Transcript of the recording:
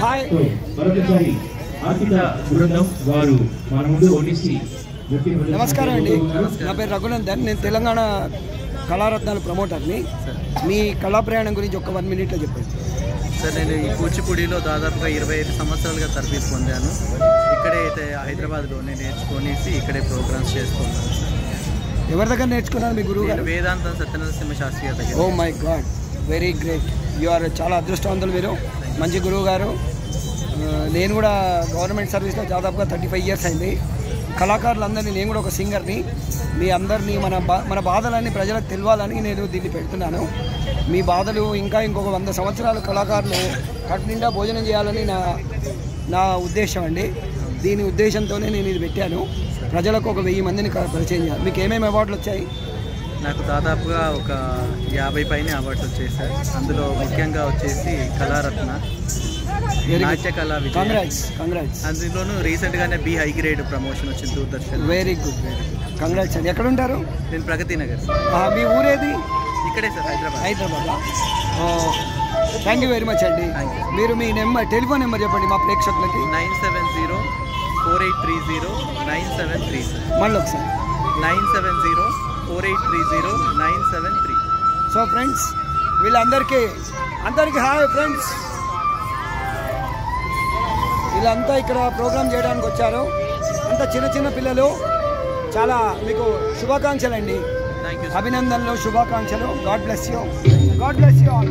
Hi మరొకసారి ఆర్థిక బృందం వారు మన ముందు ఒడిసి నమస్కారం అండి. నా పేరు రఘునందన్. నేను తెలంగాణ కళారత్నాలు ప్రమోటర్ని. మీ కళా ప్రయాణం గురించి ఒక 1 minute చెప్పండి సార్. నేను ఈ కూచిపూడిలో దాదాపుగా 25 సంవత్సరాలుగా తరబేతి పొందాను. ఇక్కడే అయితే హైదరాబాద్లోనే నేర్చుకునేసి ఇక్కడే ప్రోగ్రామ్స్ చేస్తున్నాను. ఎవరి దగ్గర నేర్చుకున్నారు మీ గురువు గారు? వేదాంతం సత్యనరసింహ శాస్త్రి గారి దగ్గర. Oh my god, very great. You are చాలా అదృష్టవంతులు మీరు, మంచి గురువు గారు. నేను కూడా గవర్నమెంట్ సర్వీస్లో దాదాపుగా 35 years అయింది. కళాకారులందరినీ, నేను కూడా ఒక సింగర్ని, మీ అందరినీ మన బాధలన్నీ ప్రజలకు తెలియాలని నేను దీన్ని పెడుతున్నాను. మీ బాధలు ఇంకా ఇంకొక 100 సంవత్సరాలు కళాకారులు కడుపు నిండా భోజనం చేయాలని నా ఉద్దేశం అండి. దీని ఉద్దేశంతోనే నేను ఇది పెట్టాను. ప్రజలకు ఒక 1000 మందిని పరిచయం చేయాలి. మీకు ఏమేమి అవార్డులు వచ్చాయి? నాకు దాదాపుగా ఒక 50 పైన అవార్డ్స్ వచ్చాయి సార్. అందులో ముఖ్యంగా వచ్చేసి కళారత్న, నాట్య కళా విజయ. కంగ్రాట్స్. అందులోనూ రీసెంట్గానే బి హై గ్రేడ్ ప్రమోషన్ వచ్చింది దూరదర్శన్. వెరీ గుడ్, కంగ్రాట్స్ అండి. ఎక్కడ ఉంటారు? నేను ప్రగతి నగర్. మీ ఊరేది? ఇక్కడే sir, Hyderabad. Thank you very much అండి. మీరు మీ టెలిఫోన్ నెంబర్ చెప్పండి మా ప్రేక్షకులకి. 9704830973 సార్. మళ్ళీ ఒకసారి 9704830973. సో ఫ్రెండ్స్, వీళ్ళందరికీ హాయ్ ఫ్రెండ్స్. వీళ్ళంతా ఇక్కడ ప్రోగ్రామ్ చేయడానికి వచ్చారు. అంత చిన్న పిల్లలు. చాలా మీకు శుభాకాంక్షలు అండి, అభినందనలు, శుభాకాంక్షలు. God bless you all.